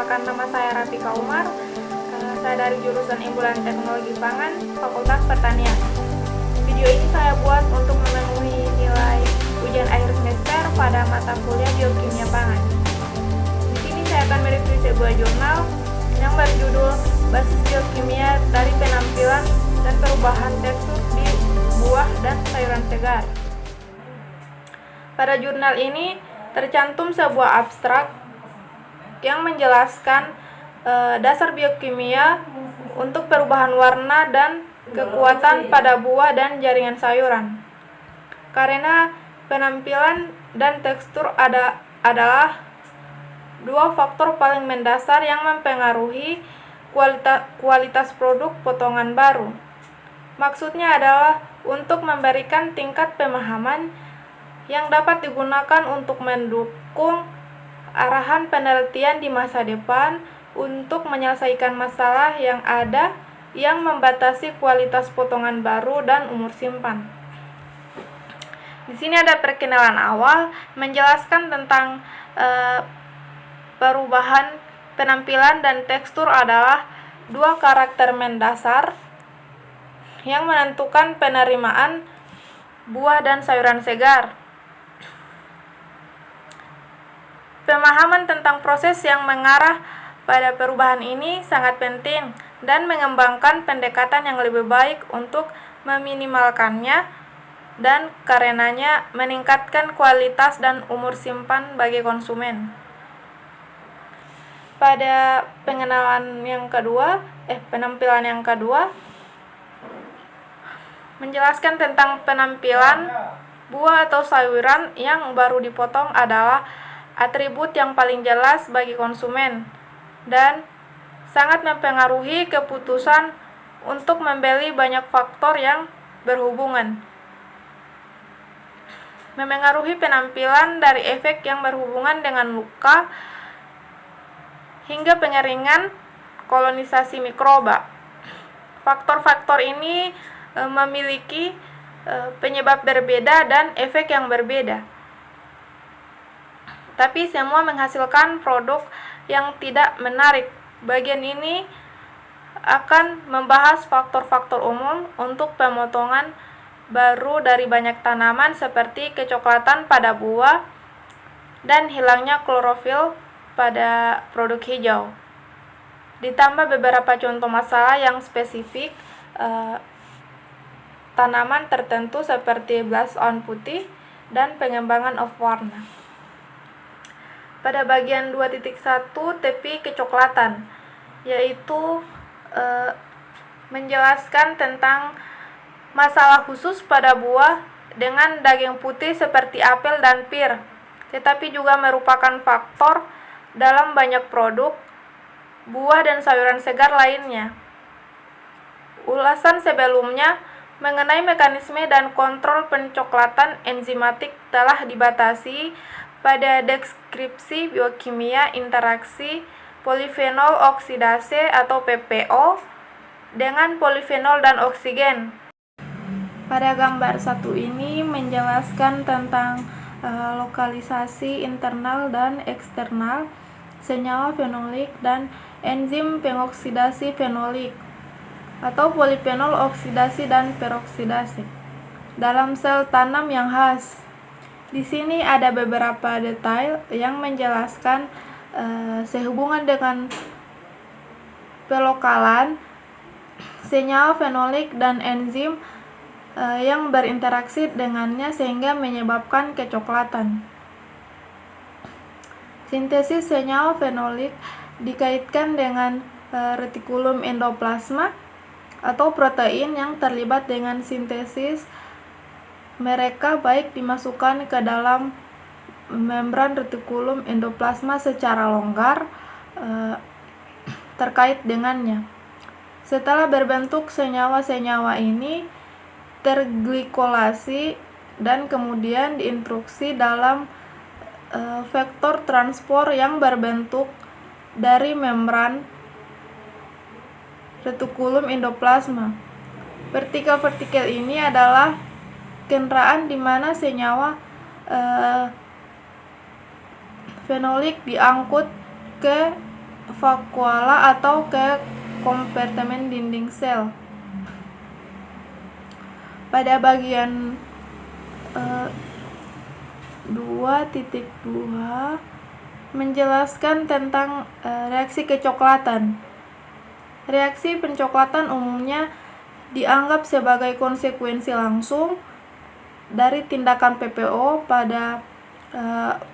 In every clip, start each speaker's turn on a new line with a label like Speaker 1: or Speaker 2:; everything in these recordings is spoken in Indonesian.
Speaker 1: Perkenalkan, nama saya Rafika Umar. Saya dari jurusan Imbulan Teknologi Pangan, Fakultas Pertanian. Video ini saya buat untuk memenuhi nilai ujian akhir semester pada mata kuliah Biokimia Pangan. Di sini saya akan mereview sebuah jurnal yang berjudul Basis Biokimia dari Penampilan dan Perubahan Tekstur di Buah dan Sayuran Segar. Pada jurnal ini tercantum sebuah abstrak yang menjelaskan dasar biokimia untuk perubahan warna dan kekuatan pada buah dan jaringan sayuran. Karena penampilan dan tekstur adalah dua faktor paling mendasar yang mempengaruhi kualitas produk potongan baru. Maksudnya adalah untuk memberikan tingkat pemahaman yang dapat digunakan untuk mendukung arahan penelitian di masa depan untuk menyelesaikan masalah yang ada yang membatasi kualitas potongan baru dan umur simpan. Di sini ada perkenalan awal menjelaskan tentang perubahan penampilan dan tekstur adalah dua karakter mendasar yang menentukan penerimaan buah dan sayuran segar. Pemahaman tentang proses yang mengarah pada perubahan ini sangat penting dan mengembangkan pendekatan yang lebih baik untuk meminimalkannya dan karenanya meningkatkan kualitas dan umur simpan bagi konsumen. Pada penampilan yang kedua menjelaskan tentang penampilan buah atau sayuran yang baru dipotong adalah atribut yang paling jelas bagi konsumen dan sangat mempengaruhi keputusan untuk membeli banyak faktor yang berhubungan. Memengaruhi penampilan dari efek yang berhubungan dengan luka hingga pengeringan kolonisasi mikroba. Faktor-faktor ini memiliki penyebab berbeda dan efek yang berbeda. Tapi semua menghasilkan produk yang tidak menarik. Bagian ini akan membahas faktor-faktor umum untuk pemotongan baru dari banyak tanaman seperti kecoklatan pada buah dan hilangnya klorofil pada produk hijau. Ditambah beberapa contoh masalah yang spesifik tanaman tertentu seperti blast on putih dan pengembangan of warna. Pada bagian 2.1 tepi kecoklatan, yaitu menjelaskan tentang masalah khusus pada buah dengan daging putih seperti apel dan pir, tetapi juga merupakan faktor dalam banyak produk buah dan sayuran segar lainnya. Ulasan sebelumnya mengenai mekanisme dan kontrol pencoklatan enzimatik telah dibatasi pada deskripsi biokimia interaksi polifenol oksidase atau PPO dengan polifenol dan oksigen. Pada gambar 1 ini menjelaskan tentang lokalisasi internal dan eksternal senyawa fenolik dan enzim pengoksidasi fenolik atau polifenol oksidasi dan peroksidasi dalam sel tanam yang khas. Di sini ada beberapa detail yang menjelaskan sehubungan dengan pelokalan senyawa fenolik dan enzim yang berinteraksi dengannya sehingga menyebabkan kecoklatan. Sintesis senyawa fenolik dikaitkan dengan retikulum endoplasma atau protein yang terlibat dengan sintesis mereka baik dimasukkan ke dalam membran retikulum endoplasma secara longgar terkait dengannya. Setelah berbentuk, senyawa-senyawa ini terglikolasi dan kemudian diinstruksi dalam vektor transport yang berbentuk dari membran retikulum endoplasma. Partikel-partikel ini adalah kendaraan di mana senyawa fenolik diangkut ke vakuola atau ke kompartemen dinding sel. Pada bagian 2.2 menjelaskan tentang reaksi kecoklatan. Reaksi pencoklatan umumnya dianggap sebagai konsekuensi langsung dari tindakan PPO pada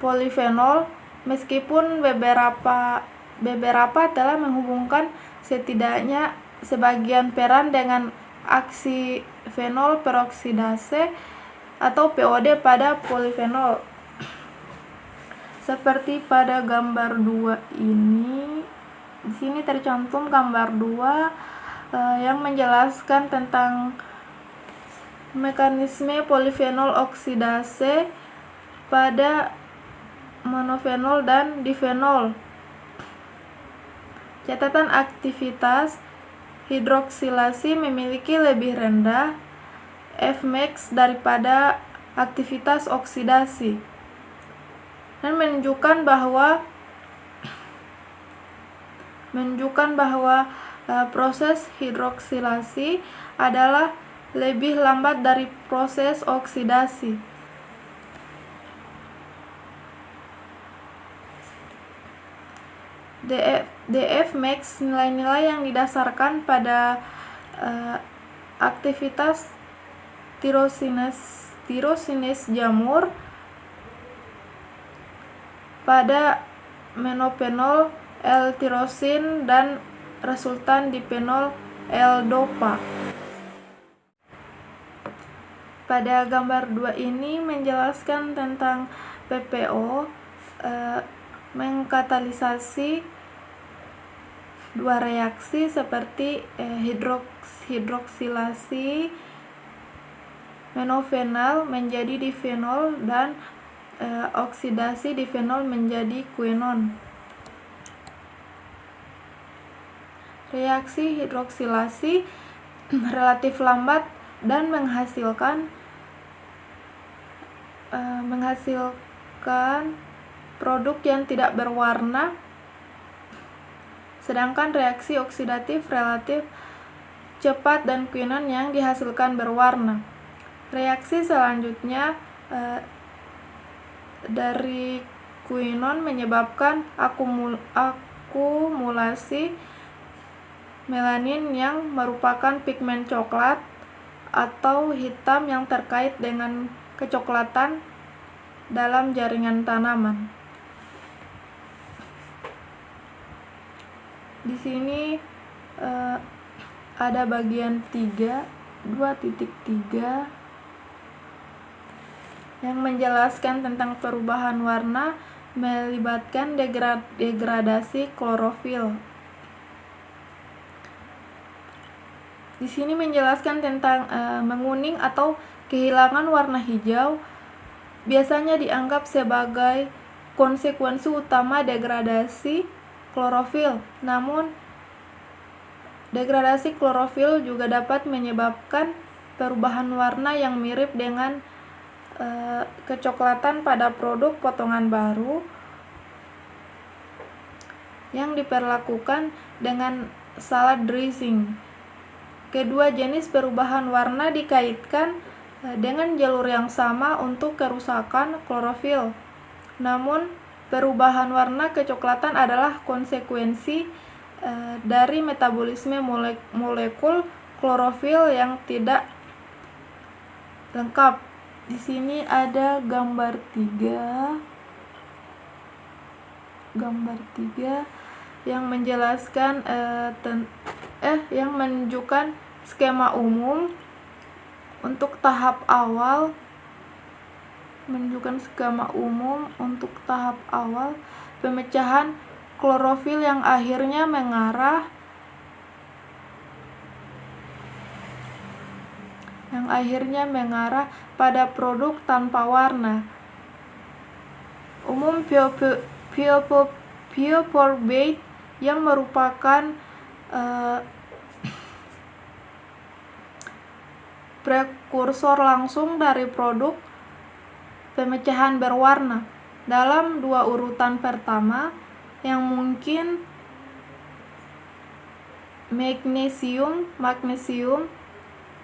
Speaker 1: polifenol, meskipun beberapa telah menghubungkan setidaknya sebagian peran dengan aksi fenol peroksidase atau POD pada polifenol. Seperti pada gambar 2 ini, di sini tercantum gambar 2 yang menjelaskan tentang mekanisme polifenol oksidase pada monofenol dan difenol. Catatan aktivitas hidroksilasi memiliki lebih rendah Fmax daripada aktivitas oksidasi, dan menunjukkan bahwa proses hidroksilasi adalah lebih lambat dari proses oksidasi. Dfmax nilai-nilai yang didasarkan pada aktivitas tirosinase jamur pada menophenol L-tirosin dan resultan diphenol L-dopa. Pada gambar 2 ini menjelaskan tentang PPO mengkatalisasi dua reaksi seperti hidroksilasi menofenol menjadi difenol dan oksidasi difenol menjadi quinone. Reaksi hidroksilasi relatif lambat dan menghasilkan produk yang tidak berwarna, sedangkan reaksi oksidatif relatif cepat dan quinone yang dihasilkan berwarna. Reaksi selanjutnya dari quinone menyebabkan akumulasi melanin yang merupakan pigmen coklat atau hitam yang terkait dengan kecoklatan dalam jaringan tanaman. Di sini ada bagian 2.3 yang menjelaskan tentang perubahan warna melibatkan degradasi klorofil. Di sini menjelaskan tentang menguning atau kehilangan warna hijau biasanya dianggap sebagai konsekuensi utama degradasi klorofil. Namun, degradasi klorofil juga dapat menyebabkan perubahan warna yang mirip dengan kecoklatan pada produk potongan baru yang diperlakukan dengan salad dressing. Kedua jenis perubahan warna dikaitkan dengan jalur yang sama untuk kerusakan klorofil. Namun, perubahan warna kecoklatan adalah konsekuensi dari metabolisme molekul klorofil yang tidak lengkap. Di sini ada gambar 3 yang menjelaskan yang menunjukkan skema umum untuk tahap awal. Pemecahan klorofil yang akhirnya mengarah pada produk tanpa warna. Umum pioforbate yang merupakan prekursor langsung dari produk pemecahan berwarna. Dalam 2 urutan pertama yang mungkin magnesium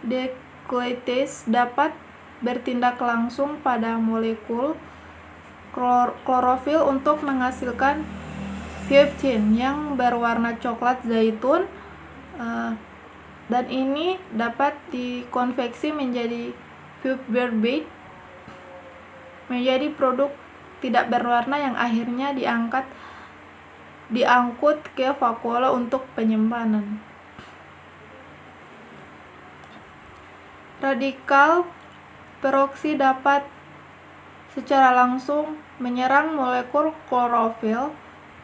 Speaker 1: declitase dapat bertindak langsung pada molekul klorofil untuk menghasilkan peptin yang berwarna coklat zaitun, dan ini dapat dikonveksi menjadi pulverbate, menjadi produk tidak berwarna yang akhirnya diangkut ke vakuola untuk penyimpanan. Radikal peroksi dapat secara langsung menyerang molekul klorofil,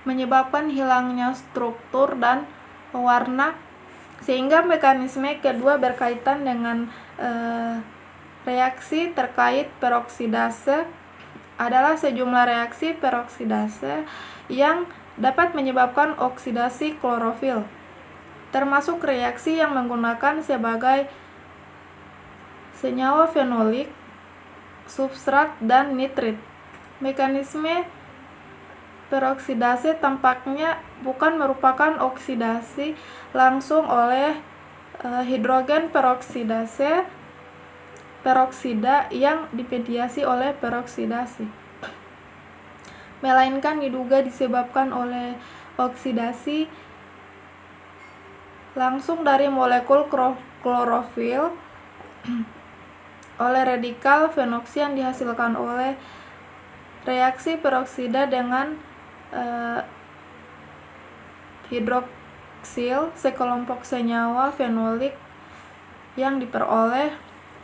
Speaker 1: menyebabkan hilangnya struktur dan warna, sehingga mekanisme kedua berkaitan dengan reaksi terkait peroksidase adalah sejumlah reaksi peroksidase yang dapat menyebabkan oksidasi klorofil, termasuk reaksi yang menggunakan sebagai senyawa fenolik, substrat, dan nitrit. Mekanisme peroksidase tampaknya bukan merupakan oksidasi langsung oleh hidrogen peroksida yang dimediasi oleh peroksidasi, melainkan diduga disebabkan oleh oksidasi langsung dari molekul klorofil oleh radikal fenoksi yang dihasilkan oleh reaksi peroksida dengan hidroksil sekelompok senyawa fenolik yang diperoleh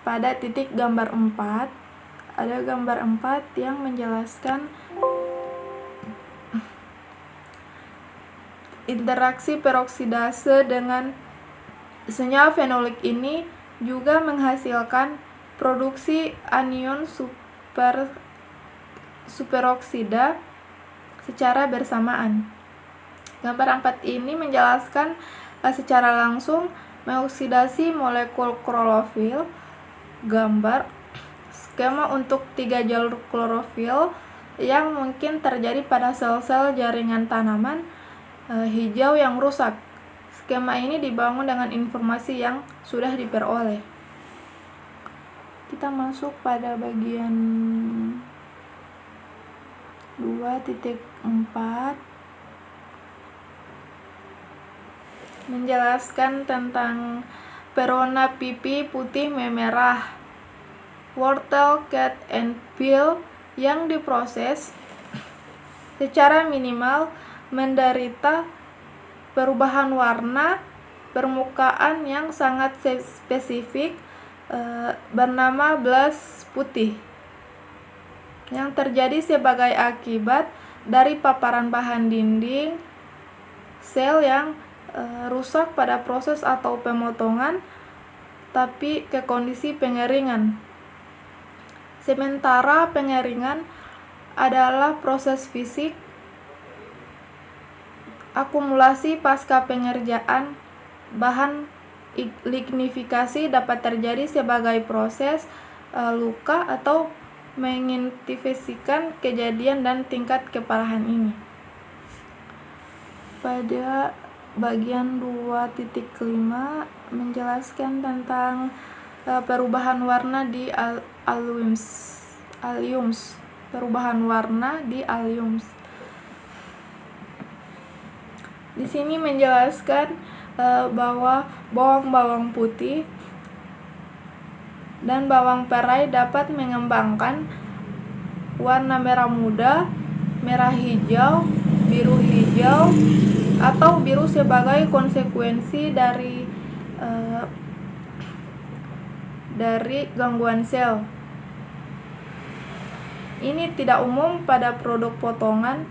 Speaker 1: pada titik gambar 4. Ada gambar 4 yang menjelaskan interaksi peroksidase dengan senyawa fenolik ini juga menghasilkan produksi anion superoksida secara bersamaan. Gambar 4 ini menjelaskan secara langsung mengoksidasi molekul klorofil. Gambar skema untuk 3 jalur klorofil yang mungkin terjadi pada sel-sel jaringan tanaman hijau yang rusak. Skema ini dibangun dengan informasi yang sudah diperoleh. Kita masuk pada bagian 2.4, menjelaskan tentang berwarna pipi putih memerah, wortel, cat, and peel yang diproses secara minimal menderita perubahan warna permukaan yang sangat spesifik bernama blast putih, yang terjadi sebagai akibat dari paparan bahan dinding sel yang rusak pada proses atau pemotongan, tapi ke kondisi pengeringan. Sementara pengeringan adalah proses fisik akumulasi pasca pengerjaan bahan. Lignifikasi dapat terjadi sebagai proses luka atau mengidentifikasikan kejadian dan tingkat keparahan ini. Pada bagian 2.5 menjelaskan tentang perubahan warna di alliums. Perubahan warna di alliums. Di sini menjelaskan bahwa bawang putih dan bawang perai dapat mengembangkan warna merah muda, merah hijau, biru hijau, atau biru sebagai konsekuensi dari gangguan sel. Ini tidak umum pada produk potongan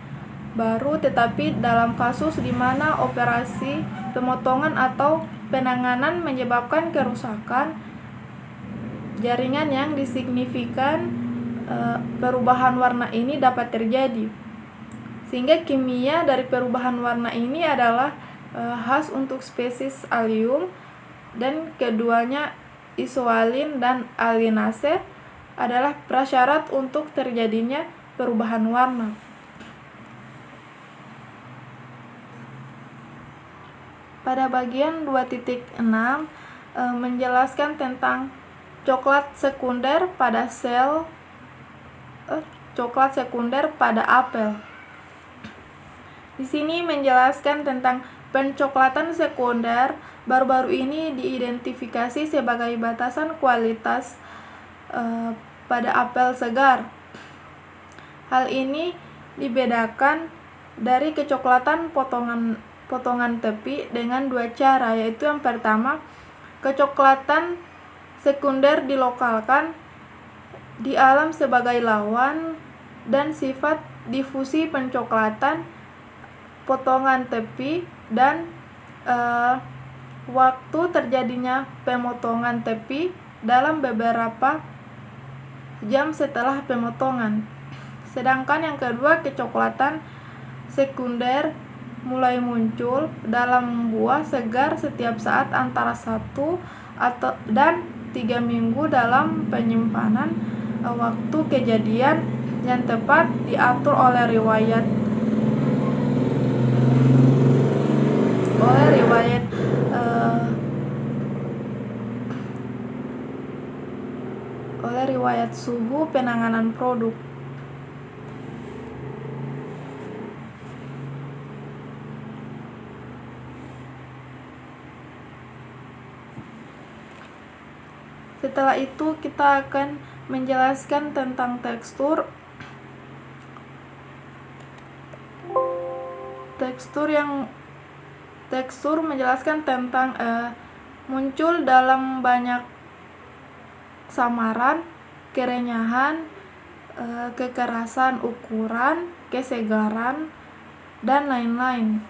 Speaker 1: baru, tetapi dalam kasus di mana operasi pemotongan atau penanganan menyebabkan kerusakan jaringan yang disignifikan, perubahan warna ini dapat terjadi. Sehingga kimia dari perubahan warna ini adalah khas untuk spesies Allium, dan keduanya isoalin dan alinase adalah prasyarat untuk terjadinya perubahan warna. Pada bagian 2.6 menjelaskan tentang coklat sekunder pada apel. Di sini menjelaskan tentang pencoklatan sekunder baru-baru ini diidentifikasi sebagai batasan kualitas pada apel segar. Hal ini dibedakan dari kecoklatan potongan tepi dengan dua cara, yaitu yang pertama, kecoklatan sekunder dilokalkan di alam sebagai lawan dan sifat difusi pencoklatan potongan tepi dan waktu terjadinya pemotongan tepi dalam beberapa jam setelah pemotongan. Sedangkan yang kedua, kecoklatan sekunder mulai muncul dalam buah segar setiap saat antara 1 dan 3 minggu dalam penyimpanan waktu kejadian yang tepat diatur oleh riwayat suhu penanganan produk. Setelah itu kita akan menjelaskan tentang tekstur. Tekstur menjelaskan tentang muncul dalam banyak samaran, kerenyahan, kekerasan ukuran, kesegaran, dan lain-lain.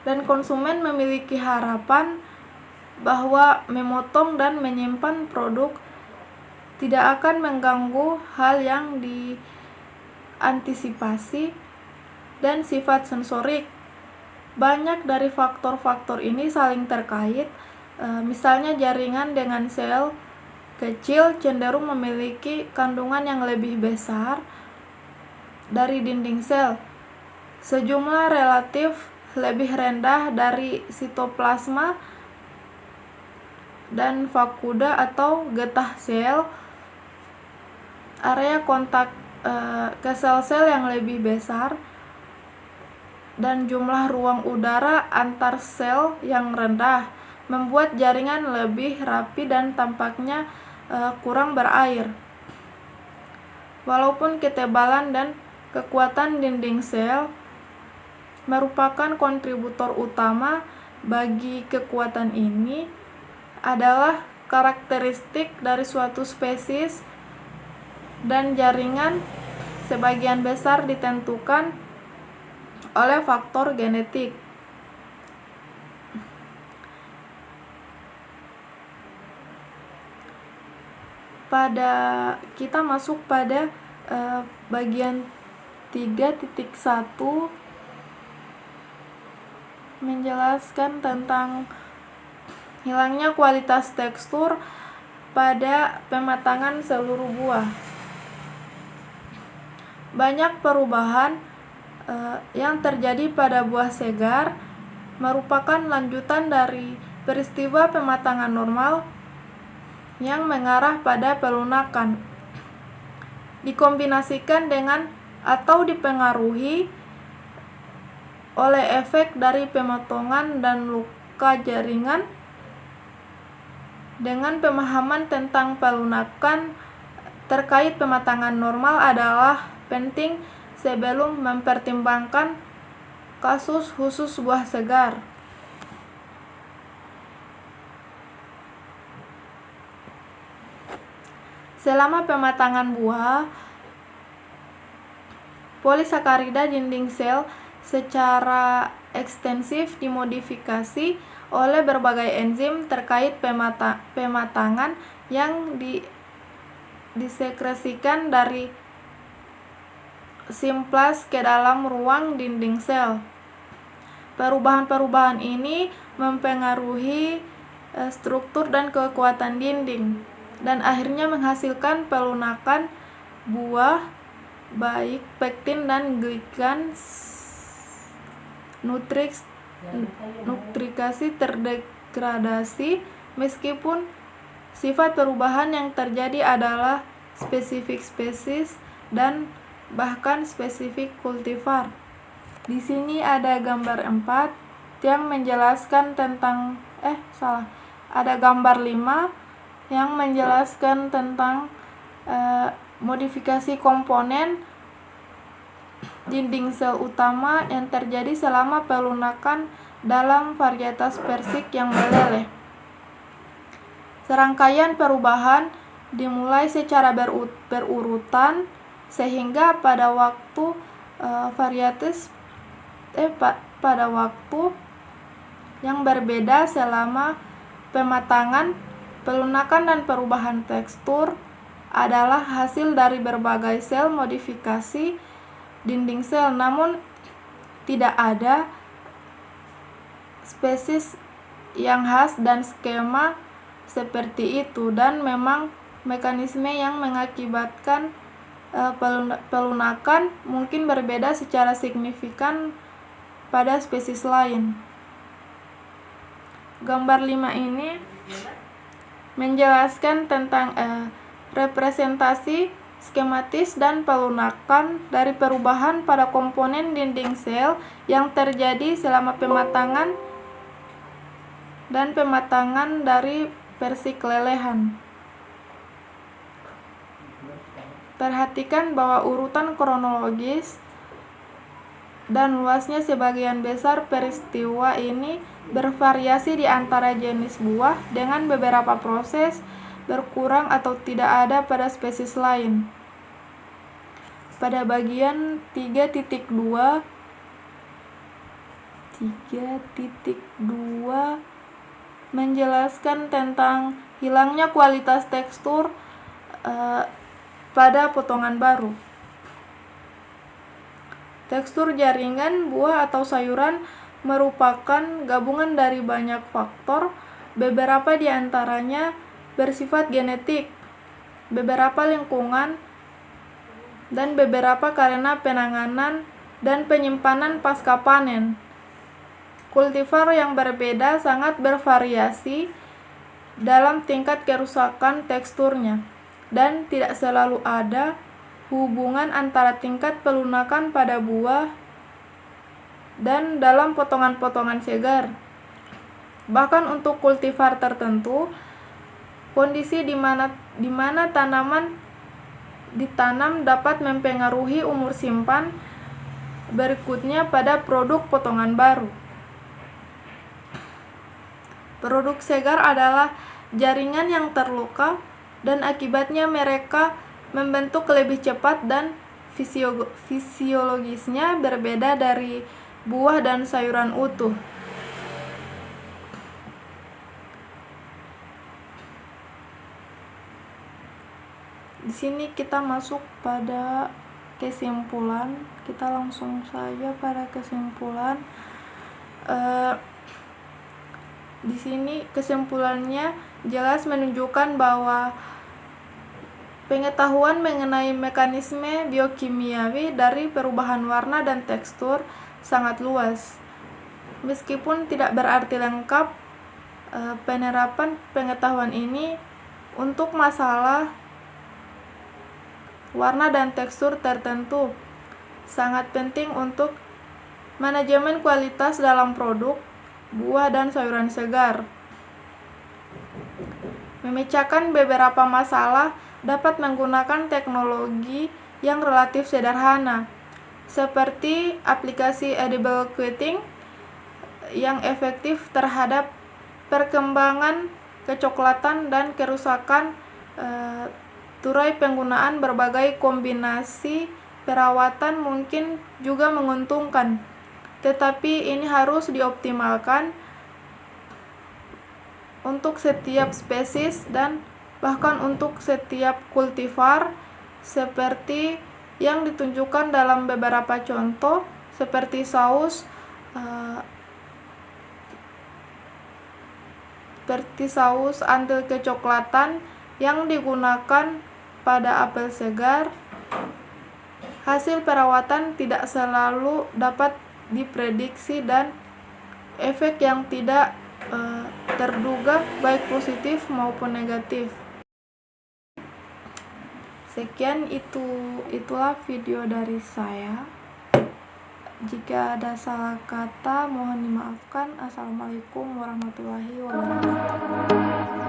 Speaker 1: Dan konsumen memiliki harapan bahwa memotong dan menyimpan produk tidak akan mengganggu hal yang diantisipasi dan sifat sensorik. Banyak dari faktor-faktor ini saling terkait, misalnya jaringan dengan sel kecil cenderung memiliki kandungan yang lebih besar dari dinding sel, sejumlah relatif lebih rendah dari sitoplasma dan vakuola atau getah sel, area kontak ke sel-sel yang lebih besar, dan jumlah ruang udara antar sel yang rendah membuat jaringan lebih rapi dan tampaknya kurang berair. Walaupun ketebalan dan kekuatan dinding sel merupakan kontributor utama bagi kekuatan ini, adalah karakteristik dari suatu spesies, dan jaringan sebagian besar ditentukan oleh faktor genetik. Kita masuk pada bagian 3.1 menjelaskan tentang hilangnya kualitas tekstur pada pematangan seluruh buah. Banyak perubahan yang terjadi pada buah segar merupakan lanjutan dari peristiwa pematangan normal yang mengarah pada pelunakan, dikombinasikan dengan atau dipengaruhi oleh efek dari pemotongan dan luka jaringan. Dengan pemahaman tentang pelunakan terkait pematangan normal adalah penting sebelum mempertimbangkan kasus khusus buah segar. Selama pematangan buah, polisakarida dinding sel secara ekstensif dimodifikasi oleh berbagai enzim terkait pematangan yang disekresikan dari simplas ke dalam ruang dinding sel. Perubahan-perubahan ini mempengaruhi struktur dan kekuatan dinding, dan akhirnya menghasilkan pelunakan buah, baik pektin dan glikan, nutrix nutrikasi terdegradasi, meskipun sifat perubahan yang terjadi adalah spesifik spesies dan bahkan spesifik kultivar. Di sini ada gambar 4 yang menjelaskan tentang ada gambar 5 yang menjelaskan tentang modifikasi komponen dinding sel utama yang terjadi selama pelunakan dalam varietas persik yang meleleh. Serangkaian perubahan dimulai secara berurutan sehingga pada waktu pada waktu yang berbeda selama pematangan, pelunakan dan perubahan tekstur adalah hasil dari berbagai sel modifikasi dinding sel, namun tidak ada spesies yang khas dan skema seperti itu, dan memang mekanisme yang mengakibatkan pelunakan mungkin berbeda secara signifikan pada spesies lain. Gambar 5 ini menjelaskan tentang representasi skematis dan pelunakan dari perubahan pada komponen dinding sel yang terjadi selama pematangan dan pematangan dari persik lelehan. Perhatikan bahwa urutan kronologis dan luasnya sebagian besar peristiwa ini bervariasi di antara jenis buah, dengan beberapa proses berkurang atau tidak ada pada spesies lain. Pada bagian 3.2 menjelaskan tentang hilangnya kualitas tekstur pada potongan baru. Tekstur jaringan buah atau sayuran merupakan gabungan dari banyak faktor, beberapa di antaranya bersifat genetik, beberapa lingkungan, dan beberapa karena penanganan dan penyimpanan pasca panen. Kultivar yang berbeda sangat bervariasi dalam tingkat kerusakan teksturnya, dan tidak selalu ada hubungan antara tingkat pelunakan pada buah dan dalam potongan-potongan segar. Bahkan untuk kultivar tertentu, kondisi di mana tanaman ditanam dapat mempengaruhi umur simpan berikutnya pada produk potongan baru. Produk segar adalah jaringan yang terluka, dan akibatnya mereka membentuk lebih cepat dan fisiologisnya berbeda dari buah dan sayuran utuh. Di sini kita masuk pada kesimpulan. Kita langsung saja pada kesimpulan. Di sini kesimpulannya jelas menunjukkan bahwa pengetahuan mengenai mekanisme biokimiawi dari perubahan warna dan tekstur sangat luas. Meskipun tidak berarti lengkap, penerapan pengetahuan ini untuk masalah warna dan tekstur tertentu sangat penting untuk manajemen kualitas dalam produk buah dan sayuran segar. Memecahkan beberapa masalah dapat menggunakan teknologi yang relatif sederhana, seperti aplikasi edible quieting yang efektif terhadap perkembangan kecoklatan dan kerusakan turai. Penggunaan berbagai kombinasi perawatan mungkin juga menguntungkan, tetapi ini harus dioptimalkan untuk setiap spesies dan bahkan untuk setiap kultivar, seperti yang ditunjukkan dalam beberapa contoh seperti saus anti kecoklatan yang digunakan pada apel segar. Hasil perawatan tidak selalu dapat diprediksi dan efek yang tidak terduga, baik positif maupun negatif. Sekian itulah video dari saya. Jika ada salah kata mohon dimaafkan. Assalamualaikum warahmatullahi wabarakatuh.